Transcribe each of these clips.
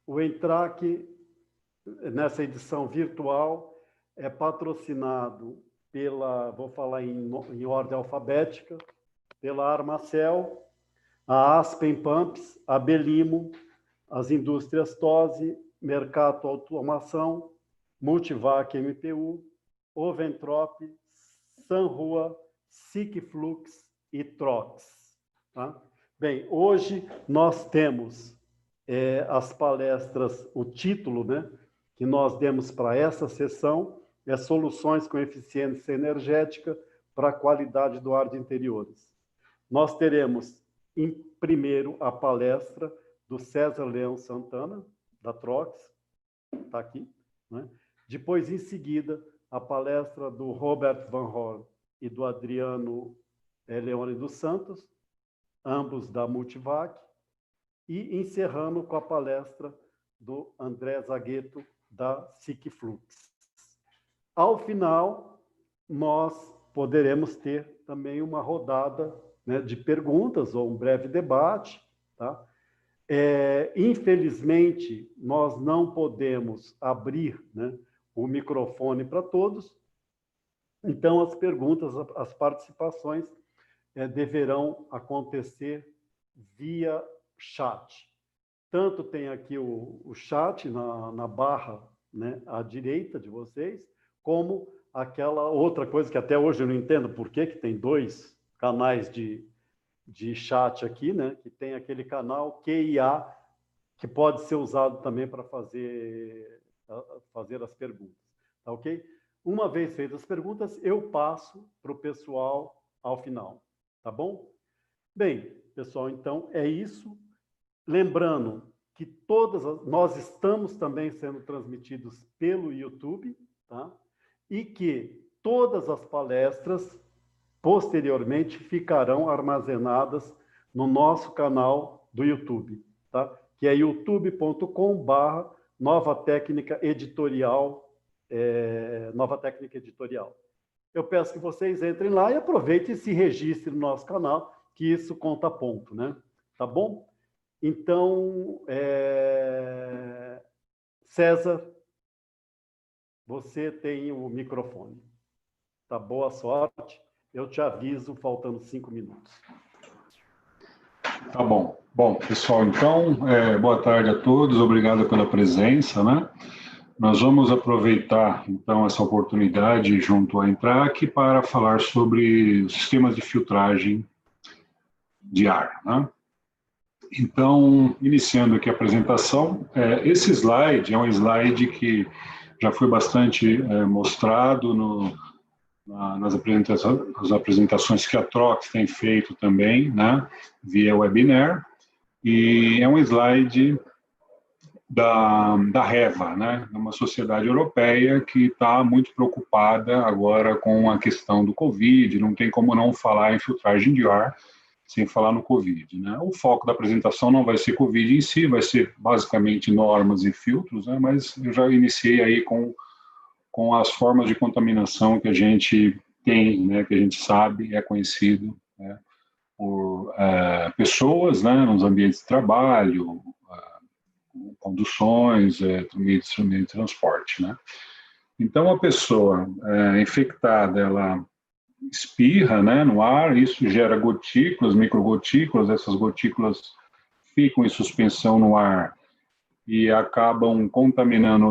o Entrac, nessa edição virtual, é patrocinado pela, vou falar em ordem alfabética, pela Armacel, a Aspen Pumps, a Belimo, as indústrias Tose, Mercato Automação, Multivac MPU, Oventrop, Sanrua, Sicflux e Trox. Tá? Bem, hoje nós temos as palestras, o título, né, que nós demos para essa sessão é Soluções com Eficiência Energética para a Qualidade do Ar de Interiores. Nós teremos, em primeiro, a palestra do César Leão Santana, da Trox, está aqui, né? Depois, em seguida, a palestra do Robert Van Horn e do Adriano Leone dos Santos, ambos da Multivac, e encerrando com a palestra do André Zagueto, da Sicflux. Ao final, nós poderemos ter também uma rodada, né, de perguntas ou um breve debate. Tá? Infelizmente, nós não podemos abrir, né, o microfone para todos, então as perguntas, as participações deverão acontecer via chat. Tanto tem aqui o chat na barra, né, à direita de vocês, como aquela outra coisa que até hoje eu não entendo por que tem dois canais de chat aqui, né, que tem aquele canal QIA, que pode ser usado também para fazer as perguntas. Tá ok? Uma vez feitas as perguntas, eu passo para o pessoal ao final. Tá bom? Bem, pessoal, então é isso. Lembrando que nós estamos também sendo transmitidos pelo YouTube, tá? E que todas as palestras, posteriormente, ficarão armazenadas no nosso canal do YouTube, tá? Que é youtube.com/Nova Técnica Editorial, Nova Técnica Editorial. Eu peço que vocês entrem lá e aproveitem e se registrem no nosso canal, que isso conta ponto, né? Tá bom? Então, César, você tem o microfone. Tá, boa sorte. Eu te aviso faltando 5 minutos. Tá bom. Bom, pessoal, então, boa tarde a todos. Obrigado pela presença, né? Nós vamos aproveitar, então, essa oportunidade junto à Entrac para falar sobre os sistemas de filtragem de ar, né? Então, iniciando aqui a apresentação, esse slide é um slide que já foi bastante mostrado nas apresentações que a Trox tem feito também, né, via webinar, e é um slide da REVA, né, uma sociedade europeia que está muito preocupada agora com a questão do Covid, não tem como não falar em filtragem de ar, sem falar no Covid, né? O foco da apresentação não vai ser Covid em si, vai ser basicamente normas e filtros, né? Mas eu já iniciei aí com as formas de contaminação que a gente tem, né? Que a gente sabe, é conhecido, né? Por pessoas, né? Nos ambientes de trabalho, conduções, meio de transporte, né? Então, a pessoa infectada, ela espirra, né, no ar, isso gera gotículas, microgotículas, essas gotículas ficam em suspensão no ar e acabam contaminando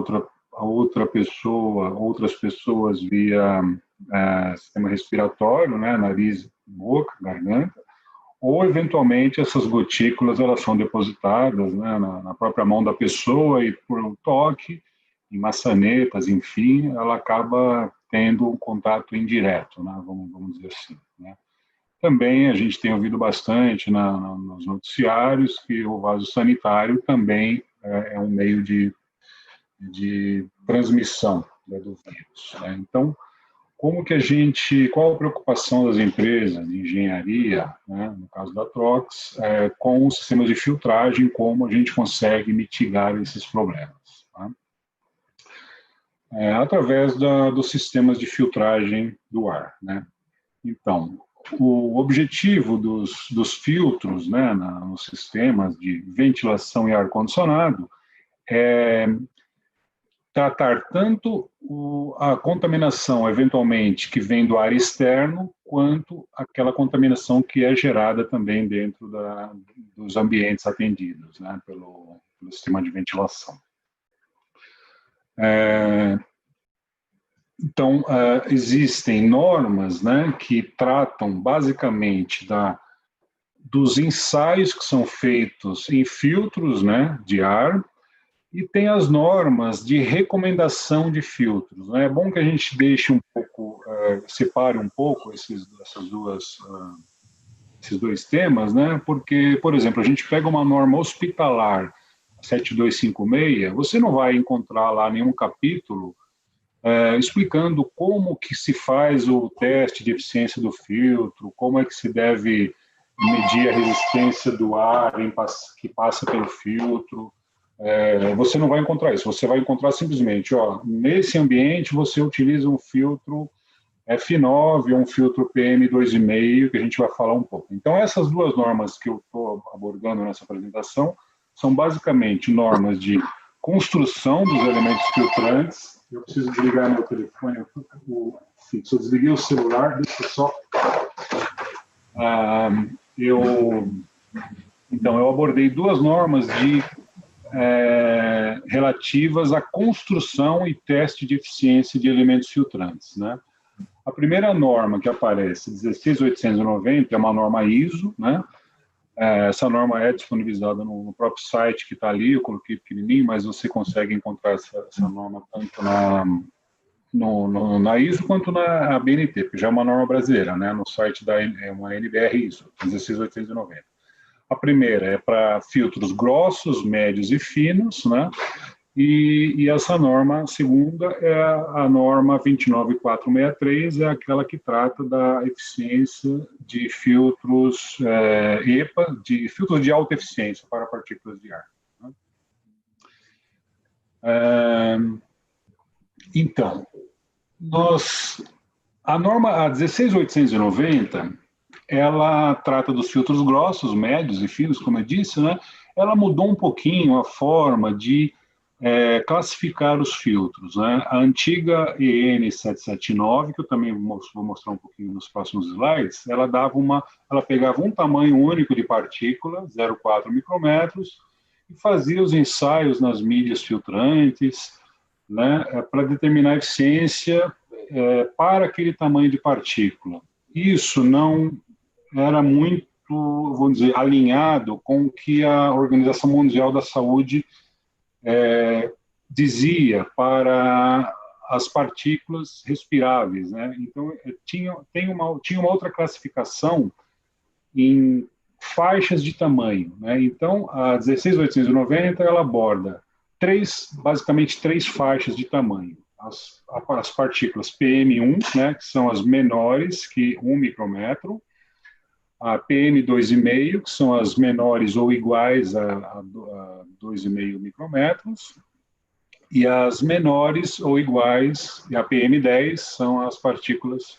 outras pessoas via sistema respiratório, né, nariz, boca, garganta, ou eventualmente essas gotículas elas são depositadas, né, na própria mão da pessoa e por um toque, em maçanetas, enfim, ela acaba tendo um contato indireto, né? Vamos dizer assim, né? Também a gente tem ouvido bastante nos noticiários que o vaso sanitário também é um meio de transmissão, né, do vírus, né? Então, qual a preocupação das empresas de engenharia, né, no caso da Trox, com os sistemas de filtragem, como a gente consegue mitigar esses problemas, tá? Através dos sistemas de filtragem do ar, né? Então, o objetivo dos filtros, né, nos sistemas de ventilação e ar-condicionado tratar tanto a contaminação, eventualmente, que vem do ar externo, quanto aquela contaminação que é gerada também dentro dos ambientes atendidos, né, pelo sistema de ventilação. Então, existem normas, né, que tratam basicamente dos ensaios que são feitos em filtros, né, de ar, e tem as normas de recomendação de filtros, né? É bom que a gente deixe um pouco, separe um pouco esses dois temas, né? Porque, por exemplo, a gente pega uma norma hospitalar 7256, você não vai encontrar lá nenhum capítulo explicando como que se faz o teste de eficiência do filtro, como é que se deve medir a resistência do ar que passa pelo filtro. Você não vai encontrar isso, você vai encontrar simplesmente, nesse ambiente você utiliza um filtro F9 ou um filtro PM2,5, que a gente vai falar um pouco. Então, essas duas normas que eu estou abordando nessa apresentação são basicamente normas de construção dos elementos filtrantes. Eu preciso desligar meu telefone, se eu desliguei o celular, deixa eu só... Então, eu abordei duas normas relativas à construção e teste de eficiência de elementos filtrantes, né? A primeira norma que aparece, 16890, é uma norma ISO, né? Essa norma é disponibilizada no próprio site que está ali, eu coloquei pequenininho, mas você consegue encontrar essa norma tanto na ISO quanto na BNT, porque já é uma norma brasileira, né? No site é uma NBR ISO, 16890. A primeira é para filtros grossos, médios e finos, né? E essa norma, a segunda, é a norma 29463, é aquela que trata da eficiência de filtros EPA, de filtros de alta eficiência para partículas de ar. Né? Então, a norma 16890, ela trata dos filtros grossos, médios e finos, como eu disse, né? Ela mudou um pouquinho a forma de classificar os filtros, né? A antiga EN 779, que eu também vou mostrar um pouquinho nos próximos slides, ela pegava um tamanho único de partícula, 0,4 micrômetros, e fazia os ensaios nas mídias filtrantes, né? Para determinar a eficiência para aquele tamanho de partícula. Isso não era muito, vamos dizer, alinhado com o que a Organização Mundial da Saúde dizia para as partículas respiráveis, né? Então, tinha uma outra classificação em faixas de tamanho, né? Então, a 16890, ela aborda basicamente três faixas de tamanho. As partículas PM1, né, que são as menores que 1 micrômetro, a PM2,5, que são as menores ou iguais a 2,5 micrômetros, e as menores ou iguais, e a PM10 são as partículas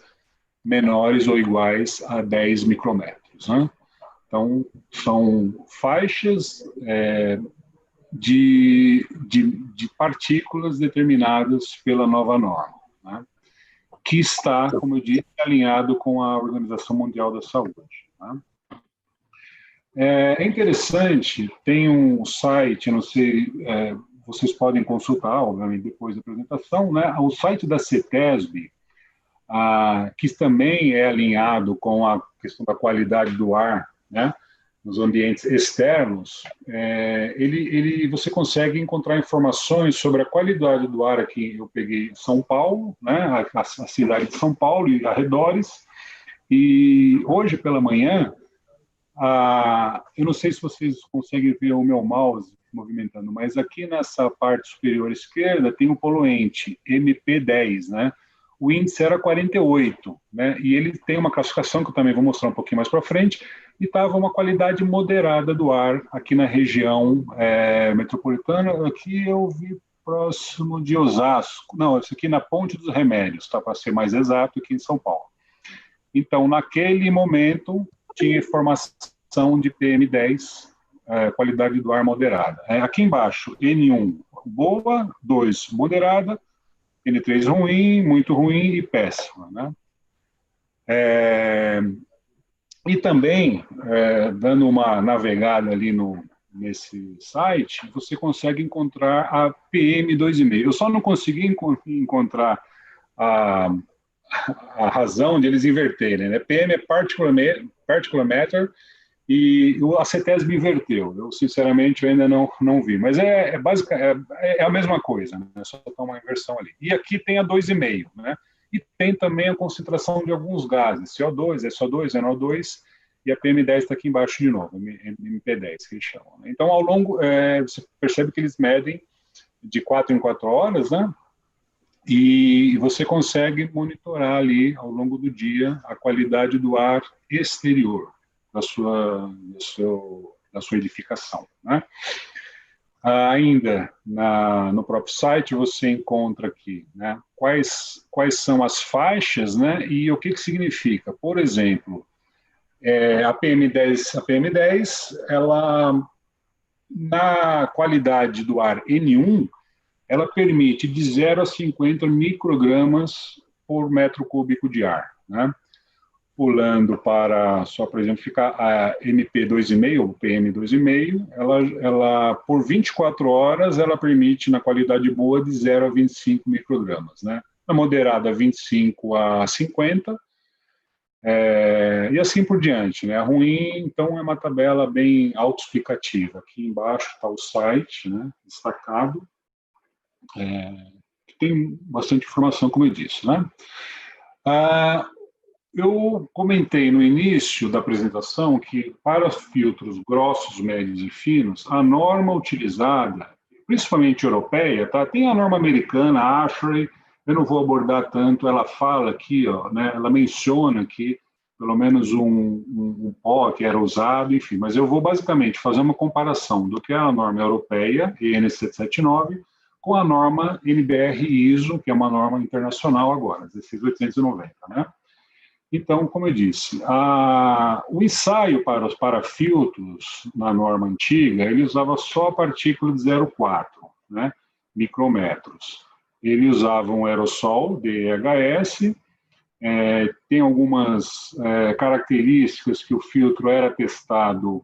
menores ou iguais a 10 micrômetros. Né? Então, são faixas de partículas determinadas pela nova norma, né? Que está, como eu disse, alinhado com a Organização Mundial da Saúde. Né? É interessante, tem um site, não sei, vocês podem consultar, obviamente, depois da apresentação, né? O site da CETESB, que também é alinhado com a questão da qualidade do ar, né? Nos ambientes externos, você consegue encontrar informações sobre a qualidade do ar. Aqui eu peguei São Paulo, né, a cidade de São Paulo e arredores, e hoje pela manhã, eu não sei se vocês conseguem ver o meu mouse movimentando, mas aqui nessa parte superior esquerda tem o poluente MP10, né? O índice era 48, né? E ele tem uma classificação que eu também vou mostrar um pouquinho mais para frente, e estava uma qualidade moderada do ar aqui na região metropolitana. Aqui eu vi próximo de Osasco, não, isso aqui na Ponte dos Remédios, tá, para ser mais exato, aqui em São Paulo. Então, naquele momento, tinha informação de PM10 qualidade do ar moderada. Aqui embaixo, N1 boa, 2 moderada, N3 ruim, muito ruim e péssima, né? E também, dando uma navegada ali nesse site, você consegue encontrar a PM2,5. Eu só não consegui encontrar a razão de eles inverterem, né? PM é particulate matter e a CETESB inverteu. Eu, sinceramente, ainda não vi. Mas é a mesma coisa, né? Só está uma inversão ali. E aqui tem a 2,5, né? E tem também a concentração de alguns gases, CO2, SO2, NO2, e a PM10 está aqui embaixo de novo, MP10, que eles chamam. Então, ao longo, você percebe que eles medem de 4 em 4 horas, né? E você consegue monitorar ali, ao longo do dia, a qualidade do ar exterior da sua edificação, né? Ainda no próprio site você encontra aqui, né, quais são as faixas, né, e o que significa. Por exemplo, a PM10, ela, na qualidade do ar N1, ela permite de 0 a 50 microgramas por metro cúbico de ar, né? Pulando para, só para exemplificar, a MP2,5, ou PM2,5, ela, por 24 horas, ela permite, na qualidade boa, de 0 a 25 microgramas, né? Na moderada, 25 a 50, e assim por diante, né? A ruim, então, é uma tabela bem autoexplicativa. Aqui embaixo está o site, né, destacado, que tem bastante informação, como eu disse, né? Eu comentei no início da apresentação que, para filtros grossos, médios e finos, a norma utilizada, principalmente europeia, tá? Tem a norma americana, a ASHRAE, eu não vou abordar tanto, ela fala aqui, ó, né? Ela menciona aqui pelo menos um pó que era usado, enfim, mas eu vou basicamente fazer uma comparação do que é a norma europeia, EN 779, com a norma NBR-ISO, que é uma norma internacional agora, 16890, né? Então, como eu disse, o ensaio para os parafiltros na norma antiga, ele usava só a partícula de 0,4, né, micrômetros. Ele usava um aerossol, DEHS, tem algumas características que o filtro era testado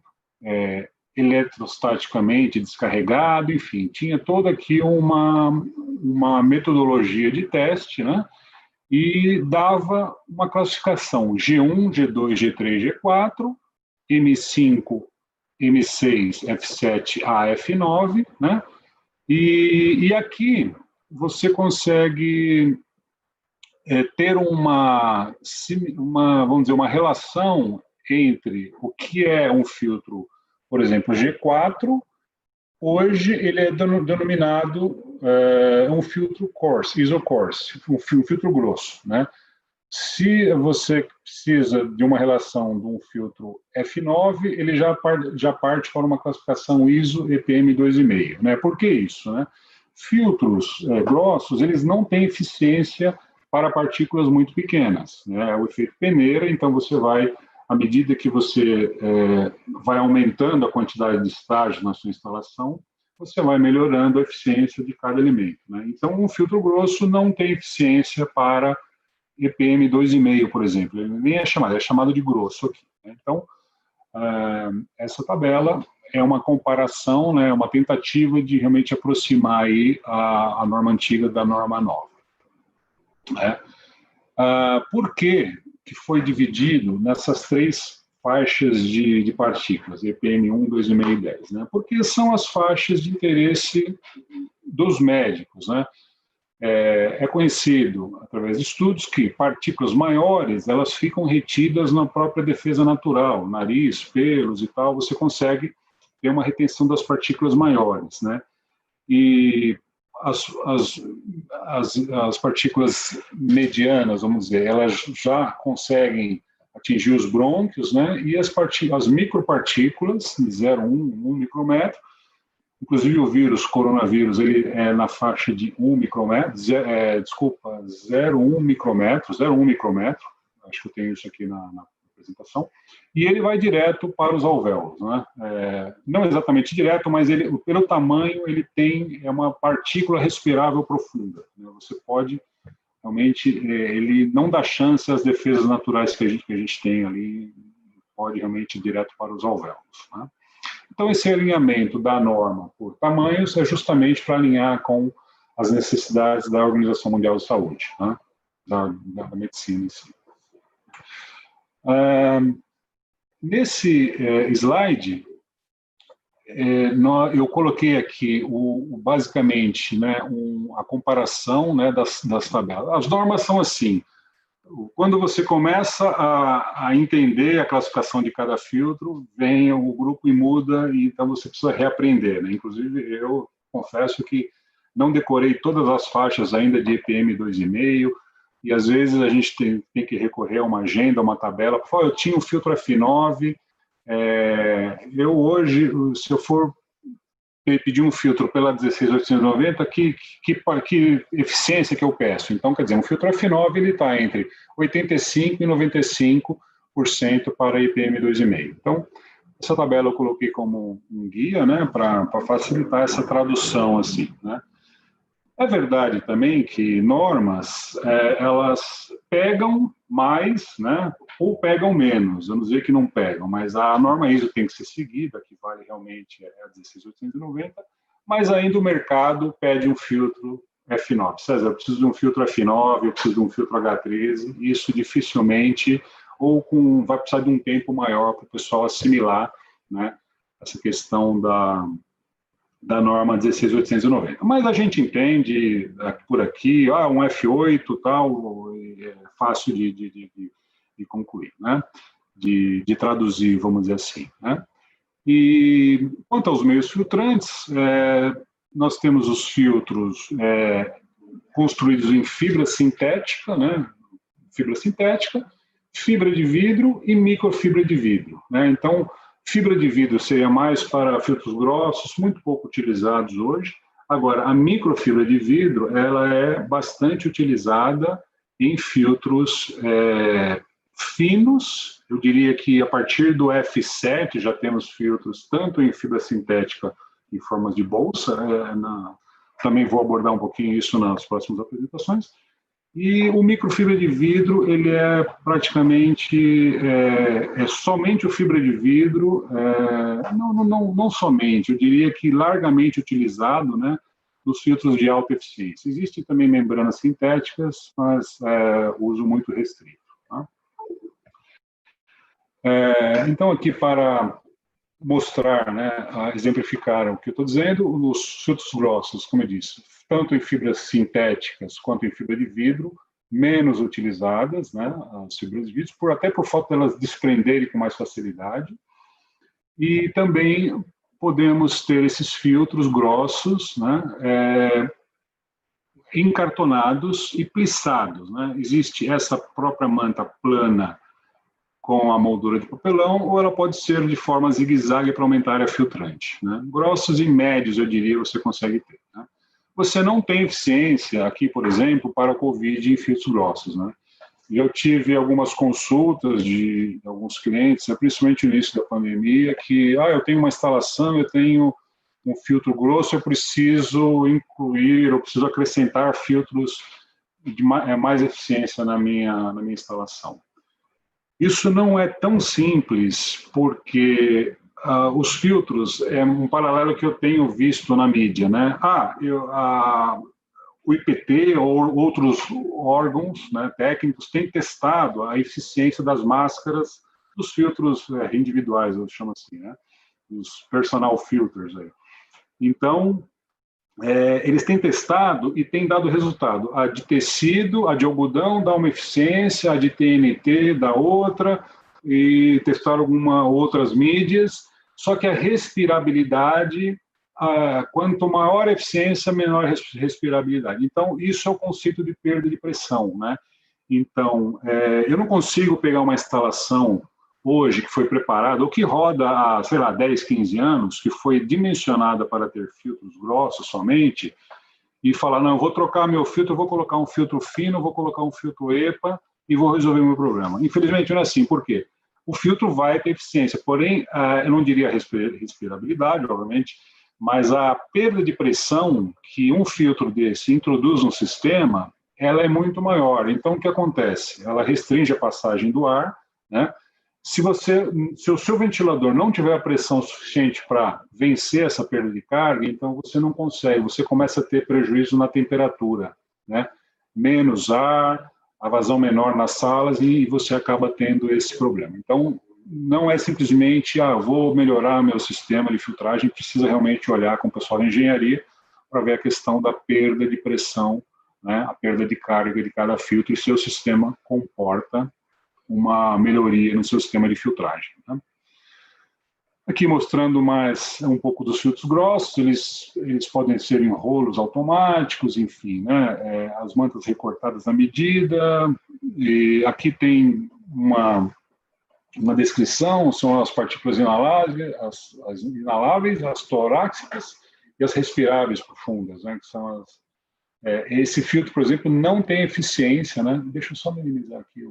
eletrostaticamente descarregado, enfim, tinha toda aqui uma metodologia de teste, né? E dava uma classificação G1, G2, G3, G4, M5, M6, F7, A, F9, né? E aqui você consegue ter vamos dizer, uma relação entre o que é um filtro, por exemplo, G4. Hoje ele é denominado um filtro coarse, isocoarse, um filtro grosso, né? Se você precisa de uma relação de um filtro F9, ele já parte para uma classificação ISO EPM 2,5, né? Por que isso, né? Filtros grossos, eles não têm eficiência para partículas muito pequenas, né? É o efeito peneira, então você vai, à medida que você vai aumentando a quantidade de estágios na sua instalação, você vai melhorando a eficiência de cada elemento, né? Então, um filtro grosso não tem eficiência para EPM 2,5, por exemplo. Ele nem é chamado de grosso aqui, né? Então, essa tabela é uma comparação, né, uma tentativa de realmente aproximar aí a norma antiga da norma nova, né? Por que foi dividido nessas 3 faixas de partículas, EPM1, 2,5 e 10, né? Porque são as faixas de interesse dos médicos, né? É conhecido, através de estudos, que partículas maiores, elas ficam retidas na própria defesa natural, nariz, pelos e tal, você consegue ter uma retenção das partículas maiores, né? E as partículas medianas, vamos dizer, elas já conseguem atingir os brônquios, né? E as micropartículas, de 0,1 micrômetro, inclusive o coronavírus, ele é na faixa de 1 micrômetro, 0,1 micrômetro, acho que eu tenho isso aqui na apresentação, e ele vai direto para os alvéolos, né? Não exatamente direto, mas ele, pelo tamanho, ele tem uma partícula respirável profunda, né? Você pode, realmente, ele não dá chance às defesas naturais que a gente tem ali, pode realmente ir direto para os alvéolos, né? Então, esse alinhamento da norma por tamanhos é justamente para alinhar com as necessidades da Organização Mundial de Saúde, né? da medicina em si. Nesse slide, eu coloquei aqui, basicamente, né, a comparação, né, das tabelas. As normas são assim: quando você começa a entender a classificação de cada filtro, vem o grupo e muda, e então você precisa reaprender, né? Inclusive, eu confesso que não decorei todas as faixas ainda de EPM 2,5, e às vezes a gente tem que recorrer a uma agenda, uma tabela. Eu tinha um filtro F9, eu hoje, se eu for pedir um filtro pela 16890, que eficiência que eu peço? Então, quer dizer, um filtro F9 ele está entre 85% e 95% para IPM 2,5. Então, essa tabela eu coloquei como um guia, né, para facilitar essa tradução, assim, né. É verdade também que normas, elas pegam mais, né, ou pegam menos. Eu não sei que não pegam, mas a norma ISO tem que ser seguida, que vale realmente a 16890, mas ainda o mercado pede um filtro F9. César, eu preciso de um filtro F9, eu preciso de um filtro H13, isso dificilmente, vai precisar de um tempo maior para o pessoal assimilar, né, essa questão da norma 16890. Mas a gente entende por aqui, um F8 tal, é fácil de concluir, né? De traduzir, vamos dizer assim, né? E quanto aos meios filtrantes, nós temos os filtros construídos em fibra sintética, né? Fibra de vidro e microfibra de vidro, né? Então, fibra de vidro seria mais para filtros grossos, muito pouco utilizados hoje. Agora, a microfibra de vidro, ela é bastante utilizada em filtros finos. Eu diria que a partir do F7 já temos filtros tanto em fibra sintética em formas de bolsa, também vou abordar um pouquinho isso nas próximas apresentações. E o microfibra de vidro, ele é praticamente somente o fibra de vidro, não somente, eu diria que largamente utilizado, né, nos filtros de alta eficiência. Existem também membranas sintéticas, mas uso muito restrito. Tá? Então, aqui para mostrar, né, exemplificar o que eu estou dizendo, os filtros grossos, como eu disse, tanto em fibras sintéticas quanto em fibra de vidro, menos utilizadas, né, as fibras de vidro, até por falta delas desprenderem com mais facilidade. E também podemos ter esses filtros grossos, né, encartonados e plissados, né? Existe essa própria manta plana com a moldura de papelão, ou ela pode ser de forma zigue-zague para aumentar a área filtrante, né? Grossos e médios, eu diria, você consegue ter, né? Você não tem eficiência aqui, por exemplo, para a COVID em filtros grossos, né? Eu tive algumas consultas de alguns clientes, principalmente no início da pandemia, que eu tenho uma instalação, eu tenho um filtro grosso, eu preciso incluir, eu preciso acrescentar filtros de mais eficiência na minha instalação. Isso não é tão simples, porque os filtros é um paralelo que eu tenho visto na mídia, né? O IPT ou outros órgãos, né, técnicos têm testado a eficiência das máscaras dos filtros individuais, eu chamo assim, né? Os personal filters aí. Então, eles têm testado e têm dado resultado. A de tecido, a de algodão dá uma eficiência, a de TNT dá outra, e testaram algumas outras mídias, só que a respirabilidade, quanto maior a eficiência, menor a respirabilidade. Então, isso é o conceito de perda de pressão, né? Então, eu não consigo pegar uma instalação hoje que foi preparada, ou que roda há, sei lá, 10, 15 anos, que foi dimensionada para ter filtros grossos somente, e falar, não, eu vou trocar meu filtro, eu vou colocar um filtro fino, vou colocar um filtro EPA e vou resolver meu problema. Infelizmente não é assim. Por quê? o filtro vai ter eficiência. Porém, eu não diria respirabilidade, obviamente, mas a perda de pressão que um filtro desse introduz no sistema, ela é muito maior. Então, o que acontece? Ela restringe a passagem do ar, né? Se o seu ventilador não tiver a pressão suficiente para vencer essa perda de carga, então você não consegue, você começa a ter prejuízo na temperatura, né? Menos ar, a vazão menor nas salas e você acaba tendo esse problema. Então, não é simplesmente, vou melhorar meu sistema de filtragem, precisa realmente olhar com o pessoal da engenharia para ver a questão da perda de pressão, né? A perda de carga de cada filtro e seu sistema comporta uma melhoria no seu sistema de filtragem, né? Aqui mostrando mais um pouco dos filtros grossos, eles podem ser em rolos automáticos, enfim, né? As mantas recortadas à medida, e aqui tem uma descrição, são as partículas inaláveis, as inaláveis, as torácicas e as respiráveis profundas, né? Que são esse filtro, por exemplo, não tem eficiência, né? Deixa eu só minimizar aqui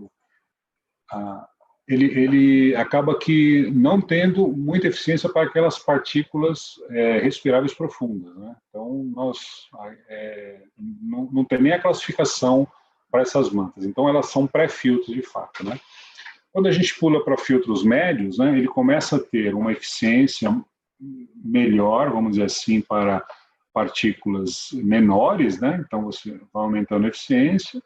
ele acaba que não tendo muita eficiência para aquelas partículas respiráveis profundas, né? Então, não tem nem a classificação para essas mantas. Então, elas são pré-filtros, de fato, né? Quando a gente pula para filtros médios, né, ele começa a ter uma eficiência melhor, vamos dizer assim, para partículas menores, né? Então, você vai aumentando a eficiência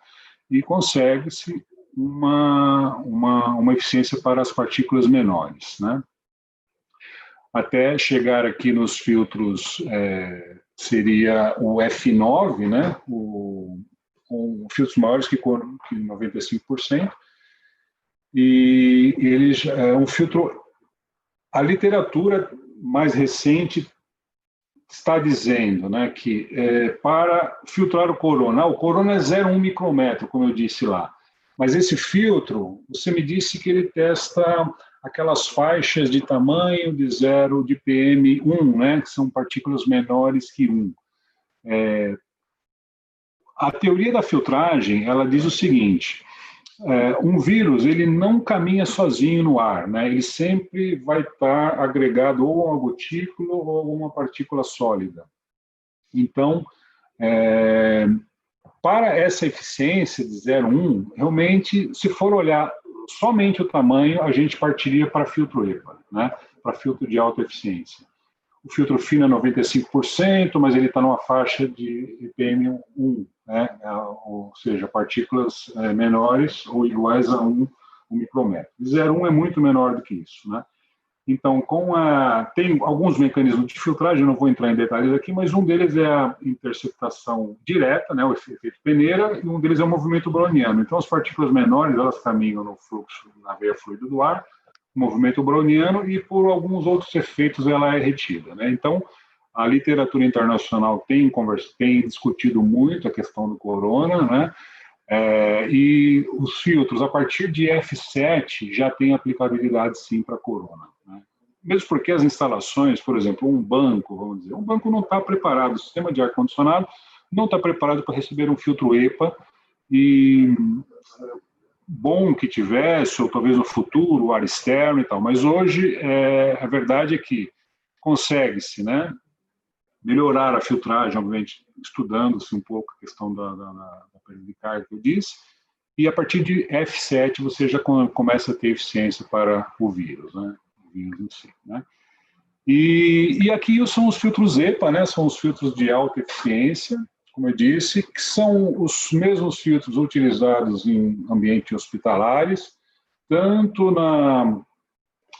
e consegue-se uma eficiência para as partículas menores, né? Até chegar aqui nos filtros, seria o F9, né? Com filtros maiores que 95%, e eles um filtro. A literatura mais recente está dizendo, né, que para filtrar o corona é 0,1 micrômetro, como eu disse lá. Mas esse filtro, você me disse que ele testa aquelas faixas de tamanho de 0 de PM1, né, que são partículas menores que 1. A teoria da filtragem, ela diz o seguinte: um vírus, ele não caminha sozinho no ar, né? Ele sempre vai estar agregado ou a uma gotícula ou a uma partícula sólida. Então, para essa eficiência de 0,1, realmente, se for olhar somente o tamanho, a gente partiria para filtro EPA, né? Para filtro de alta eficiência. O filtro fino é 95%, mas ele está numa faixa de PM1, né? Ou seja, partículas menores ou iguais a 1 micrômetro. 0,1 é muito menor do que isso, né? Então, tem alguns mecanismos de filtragem, não vou entrar em detalhes aqui, mas um deles é a interceptação direta, né, o efeito peneira, e um deles é o movimento browniano. Então, as partículas menores, elas caminham no fluxo, na veia fluida do ar, movimento browniano, e por alguns outros efeitos ela é retida, né? Então, a literatura internacional tem discutido muito a questão do corona, né? E os filtros, a partir de F7, já tem aplicabilidade, sim, para corona, né? Mesmo porque as instalações, por exemplo, um banco, vamos dizer, um banco não está preparado, o sistema de ar-condicionado não está preparado para receber um filtro EPA, e bom que tivesse, ou talvez no futuro, o ar externo e tal, mas hoje a verdade é que consegue-se, né, melhorar a filtragem, obviamente, estudando-se um pouco a questão da perda de carga que eu disse, e a partir de F7 você já começa a ter eficiência para o vírus, né, o vírus em si, né. E aqui são os filtros EPA, né, são os filtros de alta eficiência, como eu disse, que são os mesmos filtros utilizados em ambientes hospitalares, tanto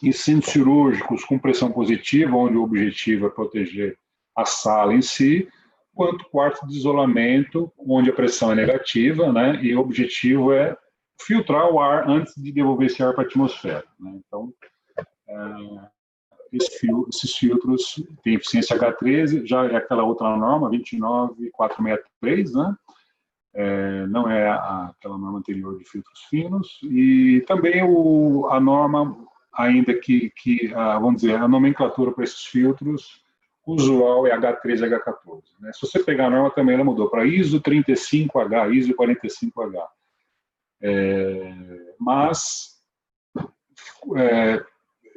em centros cirúrgicos com pressão positiva, onde o objetivo é proteger a sala em si, quanto quarto de isolamento, onde a pressão é negativa, né, e o objetivo é filtrar o ar antes de devolver esse ar para a atmosfera, né. Então, esses filtros têm eficiência H13, já é aquela outra norma, 29463, né? Não é aquela norma anterior de filtros finos, e também a norma, ainda vamos dizer, a nomenclatura para esses filtros usual é H13 e H14. Né? Se você pegar a norma, também ela mudou para ISO 35H, ISO 45H. Mas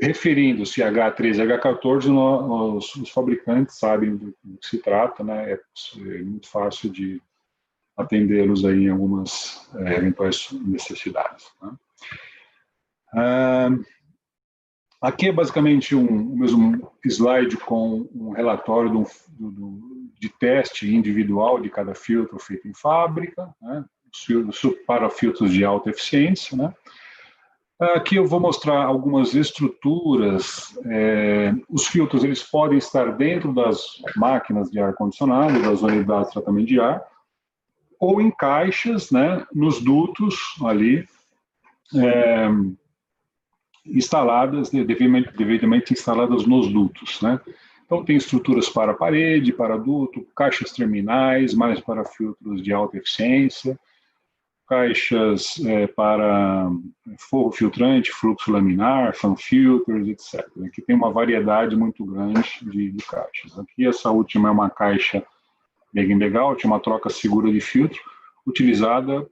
referindo-se a H13 e H14, os fabricantes sabem do que se trata, né? É muito fácil de atendê-los aí em algumas eventuais necessidades, né? Aqui é basicamente o mesmo slide com um relatório de teste individual de cada filtro feito em fábrica, né? Para filtros de alta eficiência, né? Aqui eu vou mostrar algumas estruturas. Os filtros eles podem estar dentro das máquinas de ar-condicionado, das unidades de tratamento de ar, ou em caixas, né, nos dutos ali, instaladas, devidamente instaladas nos dutos, né? Então, tem estruturas para parede, para duto, caixas terminais, mais para filtros de alta eficiência, caixas para forro filtrante, fluxo laminar, fan filters, etc. Aqui tem uma variedade muito grande de caixas. Aqui essa última é uma caixa bag in bag out, uma troca segura de filtro, utilizada,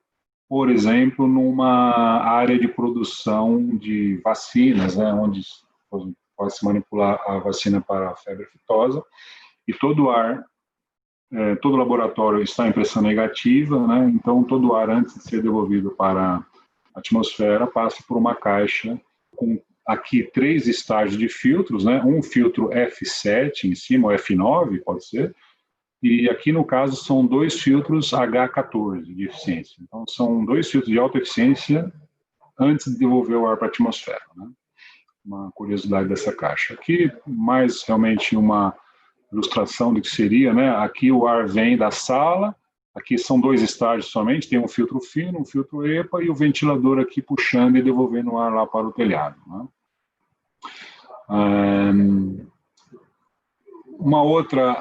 por exemplo, numa área de produção de vacinas, né, onde pode se manipular a vacina para a febre aftosa, e todo laboratório está em pressão negativa, né? Então todo o ar, antes de ser devolvido para a atmosfera, passa por uma caixa com aqui 3 estágios de filtros, né? Um filtro F7 em cima, ou F9, pode ser, e aqui no caso são 2 filtros H14 de eficiência. Então são 2 filtros de alta eficiência antes de devolver o ar para a atmosfera, né? Uma curiosidade dessa caixa. Aqui, mais realmente uma ilustração do que seria, né? Aqui o ar vem da sala, aqui são 2 estágios somente, tem um filtro fino, um filtro EPA e o ventilador aqui puxando e devolvendo o ar lá para o telhado, né? Uma outra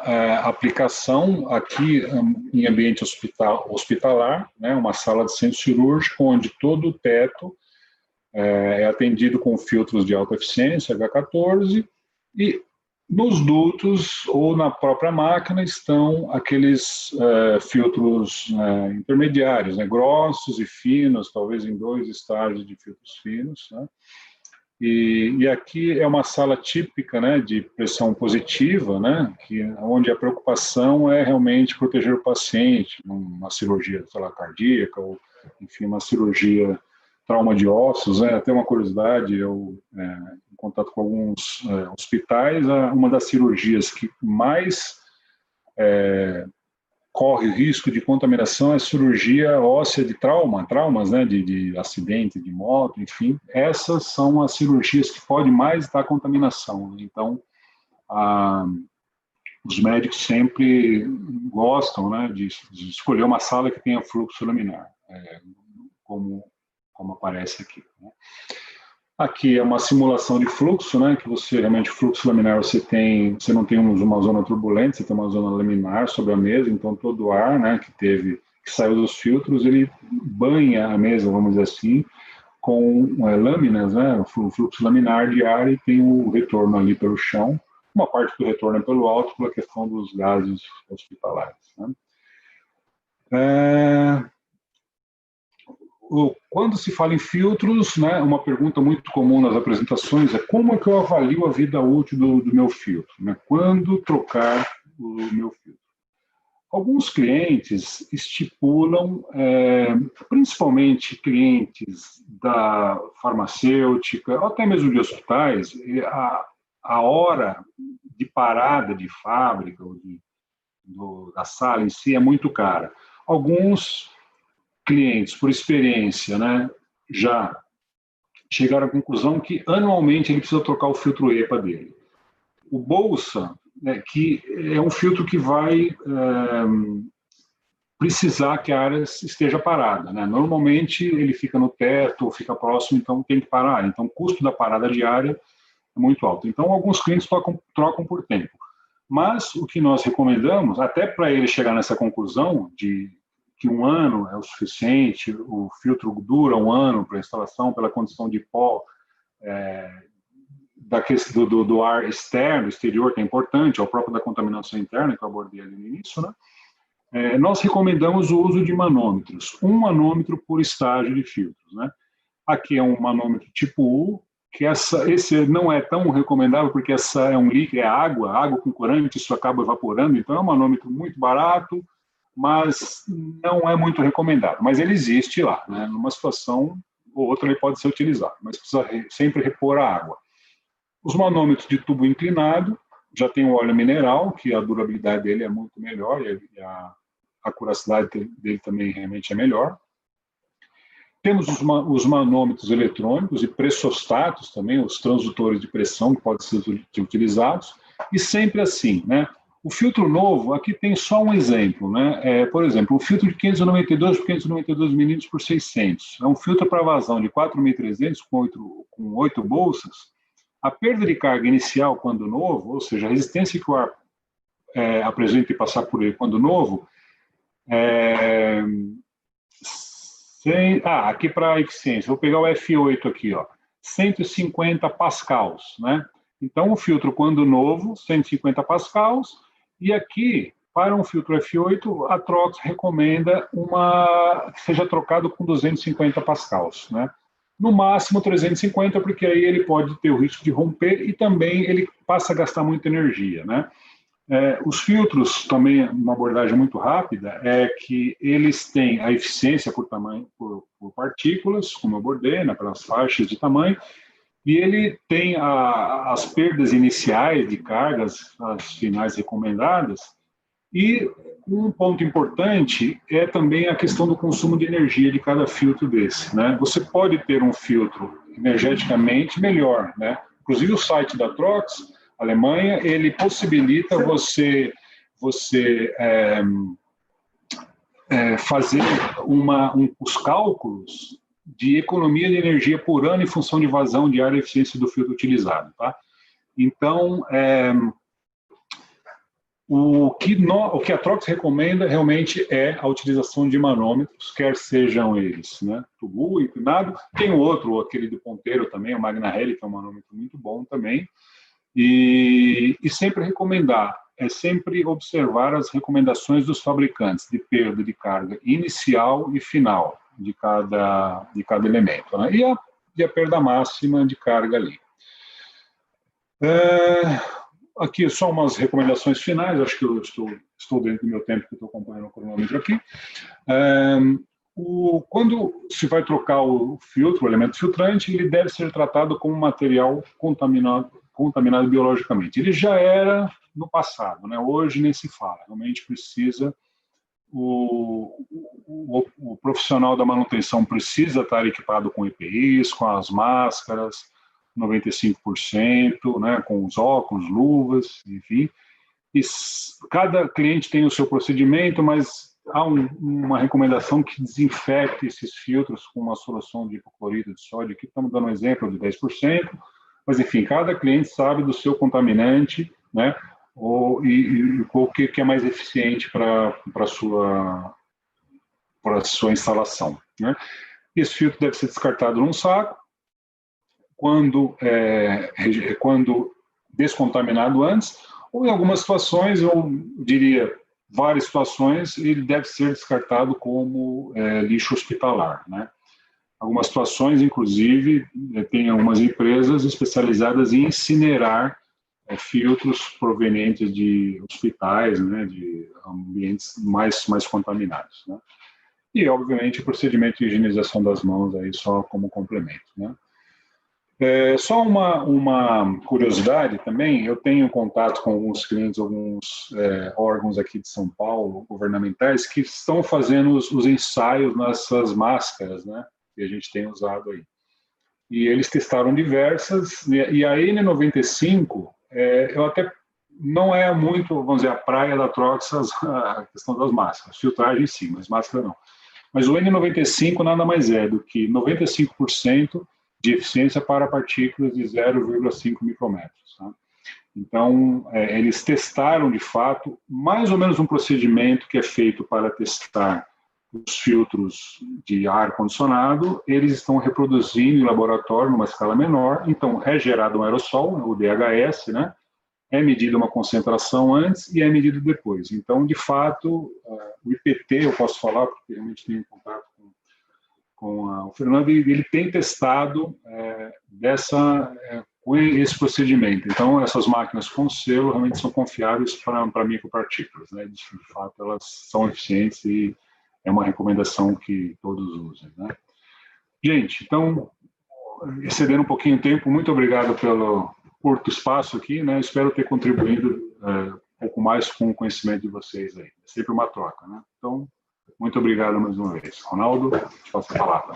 aplicação aqui em ambiente hospitalar, né? Uma sala de centro cirúrgico onde todo o teto é atendido com filtros de alta eficiência, H14, e nos dutos ou na própria máquina estão aqueles filtros intermediários, né, grossos e finos, talvez em 2 estágios de filtros finos, né? E aqui é uma sala típica, né, de pressão positiva, né, onde a preocupação é realmente proteger o paciente numa cirurgia, sei lá, cardíaca ou, enfim, uma cirurgia trauma de ossos, né? Até uma curiosidade, eu, em contato com alguns hospitais, uma das cirurgias que mais corre risco de contaminação é a cirurgia óssea de traumas, né? De acidente, de moto, enfim. Essas são as cirurgias que podem mais dar contaminação. Então, os médicos sempre gostam, né, de escolher uma sala que tenha fluxo laminar, como aparece aqui, né? Aqui é uma simulação de fluxo, né, que você realmente, fluxo laminar, você não tem uma zona turbulenta, você tem uma zona laminar sobre a mesa, então todo o ar, né, que saiu dos filtros, ele banha a mesa, vamos dizer assim, com lâminas, né, o fluxo laminar de ar, e tem o retorno ali pelo chão, uma parte do retorno é pelo alto, pela questão dos gases hospitalares, né? Quando se fala em filtros, né, uma pergunta muito comum nas apresentações é: como é que eu avalio a vida útil do meu filtro, né? Quando trocar o meu filtro? Alguns clientes estipulam, principalmente clientes da farmacêutica, ou até mesmo de hospitais, a hora de parada de fábrica ou da sala em si é muito cara. Alguns clientes, por experiência, né, já chegaram à conclusão que anualmente ele precisa trocar o filtro EPA dele. O Bolsa, né, que é um filtro que vai precisar que a área esteja parada, né? Normalmente ele fica no teto ou fica próximo, então tem que parar. Então o custo da parada diária é muito alto. Então alguns clientes trocam por tempo. Mas o que nós recomendamos, até para ele chegar nessa conclusão de que 1 ano é o suficiente, o filtro dura 1 ano para a instalação, pela condição de pó do ar externo, exterior, que é importante, ao próprio da contaminação interna, que eu abordei ali no início, né? Nós recomendamos o uso de manômetros, 1 manômetro por estágio de filtros, né? Aqui é um manômetro tipo U, que esse não é tão recomendável, porque essa é um líquido, é água com corante, isso acaba evaporando, então é um manômetro muito barato, mas não é muito recomendado. Mas ele existe lá, né? Numa situação ou outra ele pode ser utilizado, mas precisa sempre repor a água. Os manômetros de tubo inclinado já tem o óleo mineral, que a durabilidade dele é muito melhor e a acuracidade dele também realmente é melhor. Temos os manômetros eletrônicos e pressostatos também, os transdutores de pressão que podem ser utilizados, e sempre assim, né? O filtro novo, aqui tem só um exemplo, né? Por exemplo, o filtro de 592 por 592 milímetros por 600, é um filtro para vazão de 4.300 com 8 bolsas. A perda de carga inicial quando novo, ou seja, a resistência que o ar apresenta e passar por ele quando novo, aqui para a eficiência, vou pegar o F8 aqui, ó, 150 pascals, né? Então, o filtro, quando novo, 150 pascals, e aqui, para um filtro F8, a Trox recomenda que seja trocado com 250 pascals, né? No máximo 350, porque aí ele pode ter o risco de romper e também ele passa a gastar muita energia, né? Os filtros, também uma abordagem muito rápida, é que eles têm a eficiência por tamanho, por partículas, como eu abordei, né, pelas faixas de tamanho, e ele tem as perdas iniciais de cargas, as finais recomendadas, e um ponto importante é também a questão do consumo de energia de cada filtro desse, né? Você pode ter um filtro energeticamente melhor, né? Inclusive o site da Trox, Alemanha, ele possibilita você fazer os cálculos de economia de energia por ano em função de vazão de ar e eficiência do filtro utilizado, tá? Então, o que a Trox recomenda realmente é a utilização de manômetros, quer sejam eles, né, tubo, inclinado. Tem outro, aquele do ponteiro também, o Magna Heli, que é um manômetro muito bom também. E sempre recomendar, sempre observar as recomendações dos fabricantes de perda de carga inicial e final de cada elemento, né? E a perda máxima de carga ali. Aqui só umas recomendações finais, acho que eu estou dentro do meu tempo, que eu estou acompanhando o cronômetro aqui. Quando se vai trocar o filtro, o elemento filtrante, ele deve ser tratado como material contaminado biologicamente. Ele já era no passado, né? Hoje nem se fala. Realmente precisa, o profissional da manutenção precisa estar equipado com EPIs, com as máscaras, 95%, né? Com os óculos, luvas, enfim. E cada cliente tem o seu procedimento, mas há uma recomendação que desinfecte esses filtros com uma solução de hipoclorito de sódio. Aqui estamos dando um exemplo de 10%, mas, enfim, cada cliente sabe do seu contaminante, né? E o que é mais eficiente para a sua instalação, né? Esse filtro deve ser descartado num saco, quando descontaminado antes, ou em algumas situações, eu diria várias situações, ele deve ser descartado como lixo hospitalar, né? Algumas situações, inclusive, tem algumas empresas especializadas em incinerar filtros provenientes de hospitais, né, de ambientes mais contaminados, né? E, obviamente, o procedimento de higienização das mãos aí só como complemento, né? Só uma curiosidade também, eu tenho contato com alguns clientes, alguns órgãos aqui de São Paulo, governamentais, que estão fazendo os ensaios nessas máscaras, né, que a gente tem usado aí. E eles testaram diversas, e a N95, eu até não é muito, vamos dizer, a praia da Trox, a questão das máscaras, filtragem sim, mas máscara não. Mas o N95 nada mais é do que 95% de eficiência para partículas de 0,5 micrômetros. Tá? Então, eles testaram, de fato, mais ou menos um procedimento que é feito para testar os filtros de ar-condicionado, eles estão reproduzindo em laboratório numa escala menor, então é gerado um aerossol, o DHS, né? É medida uma concentração antes e é medido depois. Então, de fato, o IPT, eu posso falar, porque realmente tenho contato o Fernando, e ele tem testado com esse procedimento. Então, essas máquinas com selo realmente são confiáveis para micropartículas, né? De fato, elas são eficientes e é uma recomendação que todos usem, né? Gente, então, excedendo um pouquinho o tempo, muito obrigado pelo curto espaço aqui, né? Espero ter contribuído um pouco mais com o conhecimento de vocês aí. É sempre uma troca, né? Então, muito obrigado mais uma vez. Ronaldo, te passo a palavra.